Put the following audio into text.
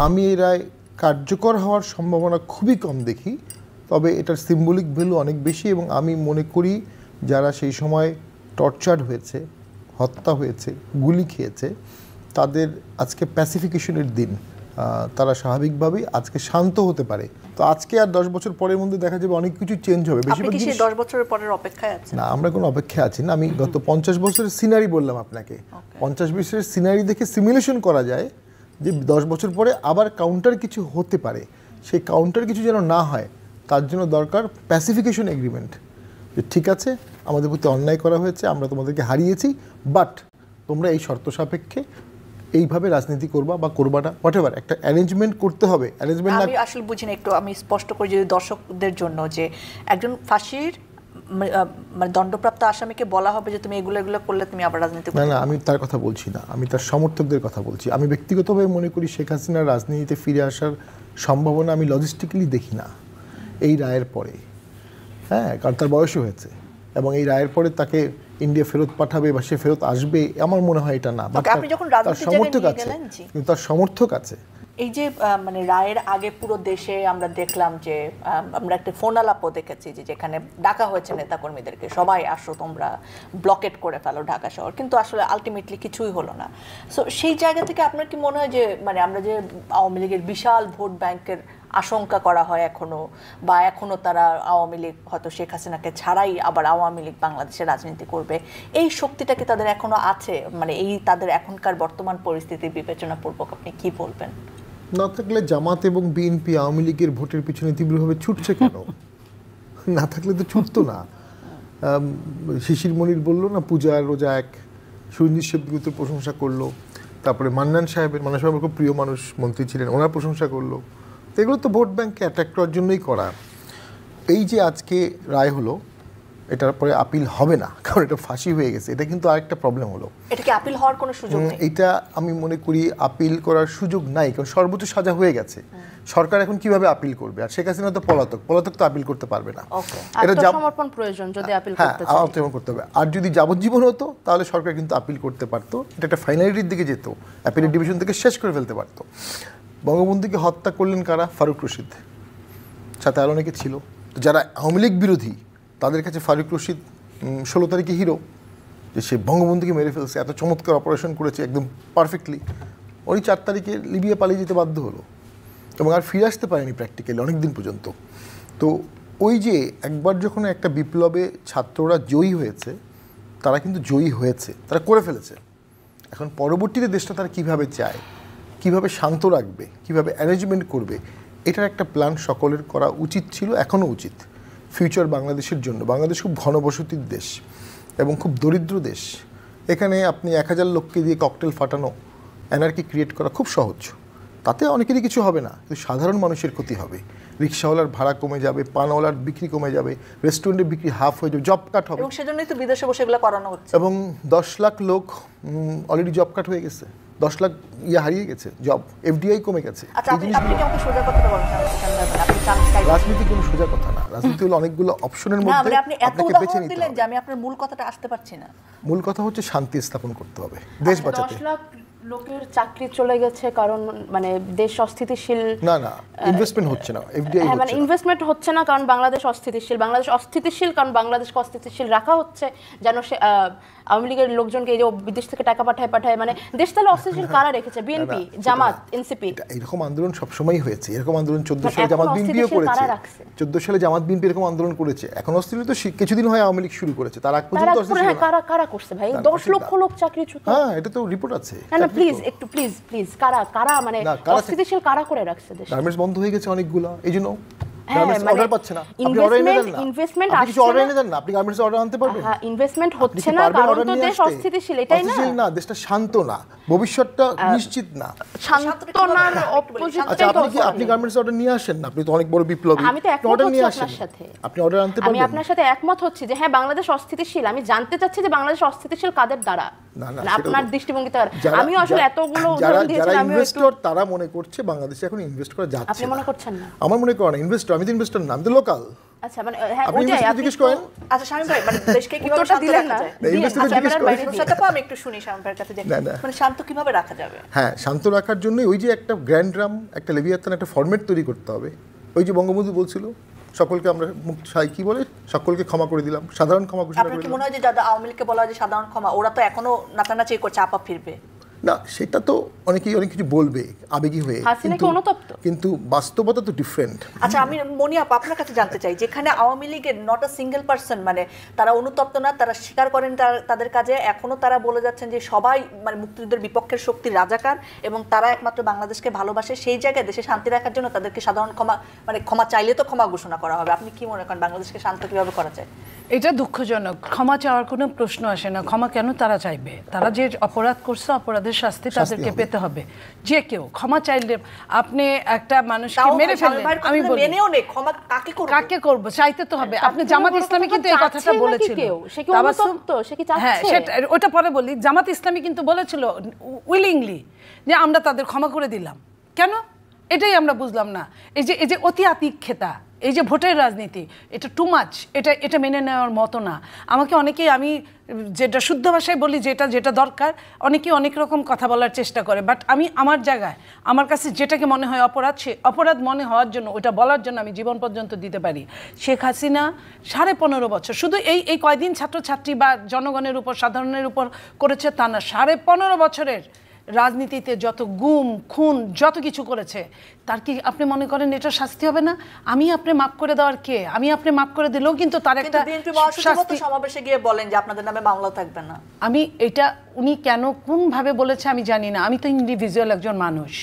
আমি এই রায় কার্যকর হওয়ার সম্ভাবনা খুবই কম দেখি, তবে এটার সিম্বলিক ভ্যালু অনেক বেশি এবং আমি মনে করি যারা সেই সময় টর্চার্ড হয়েছে, হত্যা হয়েছে, গুলি খেয়েছে, তাদের আজকে প্যাসিফিকেশনের দিন, তারা স্বাভাবিকভাবেই আজকে শান্ত হতে পারে। তো আজকে আর 10 বছর পরের মধ্যে দেখা যাবে অনেক কিছু চেঞ্জ হবে। বেশিরভাগ 10 বছরের পরের অপেক্ষায় আছেন? না, আমরা কোনো অপেক্ষায় আছি না। আমি গত 50 বছরের সিনারি বললাম আপনাকে। 50 বছরের সিনারি দেখে সিমুলেশন করা যায় যে 10 বছর পরে আবার কাউন্টার কিছু হতে পারে। সেই কাউন্টার কিছু যেন না হয়, তার জন্য দরকার প্যাসিফিকেশন এগ্রিমেন্ট, যে ঠিক আছে আমাদের প্রতি অন্যায় করা হয়েছে, আমরা তোমাদেরকে হারিয়েছি, বাট তোমরা এই শর্ত সাপেক্ষে এইভাবে রাজনীতি করবা বা করবা না, হোয়াটএভার একটা অ্যারেঞ্জমেন্ট করতে হবে। অ্যারেঞ্জমেন্ট আমি আসলে বুঝি না, একটু আমি স্পষ্ট করে যদি দর্শকদের জন্য, যে একজন ফাঁসির মানে দণ্ডপ্রাপ্ত আসামিকে বলা হবে যে তুমি এগুলো করলে তুমি আবার রাজনীতি করতে? না, আমি তার কথা বলছি না, আমি তার সমর্থকদের কথা বলছি। আমি ব্যক্তিগতভাবে মনে করি শেখ হাসিনার রাজনীতিতে ফিরে আসার সম্ভাবনা আমি লজিস্টিক্যালি দেখি না এই রায়ের পরে। হ্যাঁ, কারণ তার বয়সও হয়েছে এবং এই রায়ের পরে তাকে ইন্ডিয়া ফেরত পাঠাবে বা সে ফেরত আসবে আমার মনে হয় এটা না। তার সমর্থক আছে, কিন্তু তার সমর্থক আছে। এই যে মানে রায়ের আগে পুরো দেশে আমরা দেখলাম যে আমরা একটা ফোন আলাপও দেখেছি যে যেখানে ডাকা হয়েছে নেতাকর্মীদেরকে, সবাই আসো তোমরা ব্লকেট করে ফেলো ঢাকা শহর, কিন্তু আসলে আলটিমেটলি কিছুই হলো না। সো সেই জায়গা থেকে আপনার কি মনে হয় যে মানে আমরা যে আওয়ামী লীগের বিশাল ভোট ব্যাংকের আশঙ্কা করা হয় এখনো, বা এখনো তারা আওয়ামী লীগ হয়তো শেখ হাসিনাকে ছাড়াই আবার আওয়ামী লীগ বাংলাদেশে রাজনীতি করবে, এই শক্তিটা কি তাদের এখনো আছে? মানে এই তাদের এখনকার বর্তমান পরিস্থিতি বিবেচনাপূর্বক আপনি কি বলবেন? না থাকলে জামাত এবং বিএনপি আওয়ামী লীগের ভোটের পিছনে তীব্রভাবে ছুটছে কেন? না থাকলে তো ছুটতো না। শিশির মনির বললো না, পূজা রোজা এক, সুরঞ্জিত সেবগুরুর প্রশংসা করলো, তারপরে মান্নান সাহেবের খুব প্রিয় মানুষ মন্ত্রী ছিলেন, ওনার প্রশংসা করলো। তো এগুলো তো ভোট ব্যাংককে অ্যাট্রাক্ট করার জন্যই করা। এই যে আজকে রায় হলো, এটার পরে আপিল হবে না, কারণ এটা ফাঁসি হয়ে গেছে, এটা কিন্তু আরেকটা প্রবলেম হলো। এটা কি আপিল হওয়ার কোনো সুযোগ নেই? এটা আমি মনে করি আপিল করার সুযোগ নাই, কারণ সর্বোচ্চ সাজা হয়ে গেছে। সরকার এখন কিভাবে আপিল করবে? আর শেখ হাসিনা তো পলাতক তো আপিল করতে পারবে না। এটা সমর্পণ প্রয়োজন যদি আপিল করতে চায়। হ্যাঁ, করতে হবে। আর যদি যাবজ্জীবন হতো তাহলে সরকার কিন্তু আপিল করতে পারতো, এটা একটা ফাইনালিটির দিকে যেত, অ্যাপিলেট ডিভিশন থেকে শেষ করে ফেলতে পারতো। বঙ্গবন্ধুকে হত্যা করলেন কারা? ফারুক রশিদ, সাথে আরও অনেকে ছিল। তো যারা আওয়ামী লীগ বিরোধী তাদের কাছে ফারুক রশিদ 16 তারিখে হিরো, যে সে বঙ্গবন্ধুকে মেরে ফেলছে, এত চমৎকার অপারেশন করেছে একদম পারফেক্টলি। ওই 4 তারিখে লিবিয়া পালিয়ে যেতে বাধ্য হলো এবং আর ফিরে আসতে পারেনি প্র্যাকটিক্যালি অনেক দিন পর্যন্ত। তো ওই যে একবার যখন একটা বিপ্লবে ছাত্ররা জয়ী হয়েছে, তারা কিন্তু জয়ী হয়েছে, তারা করে ফেলেছে। এখন পরবর্তীতে দেশটা তারা কীভাবে চায়, কীভাবে শান্ত রাখবে, কীভাবে অ্যারেঞ্জমেন্ট করবে, এটার একটা প্ল্যান সকলের করা উচিত ছিল, এখনও উচিত। ফিউচার বাংলাদেশের জন্য। বাংলাদেশ খুব ঘনবসতির দেশ এবং খুব দরিদ্র দেশ। এখানে আপনি 1000 লোককে দিয়ে ককটেল ফাটানো, এনার্কি ক্রিয়েট করা খুব সহজ। তাতে অনেকেরই কিছু হবে না, কিন্তু সাধারণ মানুষের ক্ষতি হবে। রিক্সাওয়ালার ভাড়া কমে যাবে, পানওয়ালার বিক্রি কমে যাবে, রেস্টুরেন্টের বিক্রি হাফ হয়ে যাবে, জব কাট হবে। এবং সেজন্যই তো বিদেশে বসে এগুলো করানো হচ্ছে। এবং 10 লাখ লোক অলরেডি জব কাট হয়ে গেছে, 10 লাখ হারিয়ে গেছে জব, এফডিআই কমে গেছে। রাজনীতি কোনো সোজা কথা না, রাজনীতি হলো অনেকগুলো অপশনের মধ্যে আপনাকে বেছে নিতে হবে। আমি আপনার মূল কথাটা আসতে পারছি না। মূল কথা হচ্ছে শান্তি স্থাপন করতে হবে, দেশ বাঁচাতে। 10 লাখ লোকের চাকরি চলে গেছে কারণ মানে দেশ অস্থিতিশীল। না, ইনভেস্টমেন্ট হচ্ছে না, এফডিআই হচ্ছে না। মানে ইনভেস্টমেন্ট হচ্ছে না কারণ বাংলাদেশ অস্থিতিশীল। বাংলাদেশ অস্থিতিশীল কারণ বাংলাদেশকে অস্থিতিশীল রাখা হচ্ছে, যেন সে আওয়ামী লীগের লোকজনকে এই যে বিদেশ থেকে টাকা পাঠায় মানে দেশ তাহলে অস্থিতিশীল কারা রেখেছে? বিএনপি, জামাত, এনসিপি। এরকম আন্দোলন সবসময় হয়েছে, এরকম আন্দোলন 14 সালে জামাত বিএনপিও করেছে। 14 সালে জামাত বিএনপি এরকম আন্দোলন করেছে। এখন অস্থিতিশীল তো কিছুদিন হয় আওয়ামী লীগ শুরু করেছে, তার আগ পর্যন্ত অস্থিতিশীল কারা করছে ভাই? 10 লক্ষ লোক চাকরিচ্যুত। হ্যাঁ, এটা তো রিপোর্ট আছে। না প্লিজ একটু প্লিজ কারা মানে অস্থিতিশীল কারা করে রাখছে দেশ? গার্মেন্টস বন্ধ হয়ে গেছে অনেকগুলো, এইজন্য ইনভেস্টমেন্ট আনতে পারবেন। ইনভেস্টমেন্ট হচ্ছে না কারণ তো দেশ অস্থিতিশীল, এটাই না? দেশটা শান্ত না, ভবিষ্যৎটা নিশ্চিত না। শান্তনার অপোজিটে আপনি গার্মেন্টস অর্ডার নিয়ে আসেন না, আপনি তো অনেক বড় বিপ্লবী। আমি তো একমত হচ্ছি আপনার সাথে, আপনি অর্ডার আনতে পারবেন। আমি আপনার সাথে একমত হচ্ছি যে হ্যাঁ বাংলাদেশ অস্থিতিশীল। আমি জানতে চাচ্ছি যে বাংলাদেশ অস্থিতিশীল কাদের দ্বারা, আপনার দৃষ্টিভঙ্গিতে। আমিও আসলে এতগুলো উদাহরণ দিয়েছি, আমি ইনভেস্টর তারা মনে করছে বাংলাদেশে এখন ইনভেস্ট করা যাচ্ছে। আপনি মনে করছেন না? আমার মনে করেন ইনভেস্টর, আমি তো ইনভেস্টর না, আমি তো লোকাল। আচ্ছা মানে হ্যাঁ ওইটাই আপনি জিজ্ঞেস করেন। আচ্ছা শামীম ভাই, মানে দেশকে কিভাবে শান্ত রাখা যায়? ইনভেস্টর জিজ্ঞেস করেন। আমি একটু শুনি শামীম ভাইয়ের কাছে, মানে শান্ত কিভাবে রাখা যাবে? হ্যাঁ, শান্ত রাখার জন্য ওই যে একটা গ্র্যান্ড ড্রাম, একটা লেভিয়াথান, একটা ফরম্যাট তৈরি করতে হবে। ওই যে বঙ্গবন্ধু বলছিল সকলকে আমরা কি বলে সকলকে ক্ষমা করে দিলাম, সাধারণ ক্ষমা ঘোষণা করে আপনার কি দিলাম। মনে হয় যে যারা আওয়ামী লীগকে বলা হয় যে সাধারণ ক্ষমা, ওরা তো এখনো নাচানাচি করছে আপা ফিরবে? না, সেটা তো অনেকেই অনেক কিছু বলবে আবেগী হয়ে, হাসিনা কি অনুতপ্ত? কিন্তু বাস্তবতা তো ডিফারেন্ট। আচ্ছা, আমি মনিয়া আপা আপনার কাছে জানতে চাই, যেখানে আওয়ামী লীগের নট আ সিঙ্গেল পার্সন, মানে তারা অনুতপ্ত না, তারা স্বীকার করেন তাদের কাজে, এখনো তারা বলে যাচ্ছেন যে সবাই মানে মুক্তিযুদ্ধের বিপক্ষের শক্তির রাজাকার এবং তারা একমাত্র বাংলাদেশকে ভালোবাসে, সেই জায়গায় দেশে শান্তি রাখার জন্য তাদেরকে সাধারণ ক্ষমা, মানে ক্ষমা চাইলে তো ক্ষমা ঘোষণা করা হবে। আপনি কি মনে করেন বাংলাদেশকে শান্ত কিভাবে করা যায়? এটা দুঃখজনক, ক্ষমা চাওয়ার কোনো প্রশ্ন আসে না। ক্ষমা কেন তারা চাইবে? তারা যে অপরাধ করছে অপরাধের শাস্তি তাদেরকে পেতে হবে। যে কেউ ক্ষমা চাইলে, আপনি একটা মানুষকে মেরে ফেললেন, আমি বলি মেনেও নেই, ক্ষমা কাকে করব? কাকে করব? চাইতে তো হবে। আপনি জামাত ইসলামী কিন্তু এই কথাটা বলেছিল। হ্যাঁ, সেটা ওটা পরে বলি। জামাত ইসলামী কিন্তু বলেছিল উইলিংলি যে আমরা তাদের ক্ষমা করে দিলাম। কেন? এটাই আমরা বুঝলাম না। এই যে অতি আতিক্ষেতা, এই যে ভোটের রাজনীতি, এটা টু মাচ, এটা মেনে নেওয়ার মতো না। আমাকে অনেকেই, আমি যেটা শুদ্ধ ভাষায় বলি, যেটা দরকার, অনেকেই অনেক রকম কথা বলার চেষ্টা করে, বাট আমি আমার জায়গায় আমার কাছে যেটাকে মনে হয় অপরাধ, সে অপরাধ মনে হওয়ার জন্য, ওটা বলার জন্য আমি জীবন পর্যন্ত দিতে পারি। শেখ হাসিনা 15.5 বছর শুধু এই কয়দিন ছাত্রছাত্রী বা জনগণের উপর, সাধারণের উপর করেছে তা না, 15.5 বছরের রাজনীতিতে যত গুম খুন যত কিছু করেছে, তার কি আপনি মনে করেন এটা শাস্তি হবে না? আমি আপনি মাফ করে দেওয়ার কে? আমি আপনি মাফ করে দিলেও কিন্তু তার একটা শাস্তি। সমাবেশে গিয়ে বলেন যে আপনাদের নামে মামলা থাকবে না। আমি এটা উনি কেন কোন ভাবে বলেছে আমি জানি না। আমি তো ইন্ডিভিজুয়াল একজন মানুষ,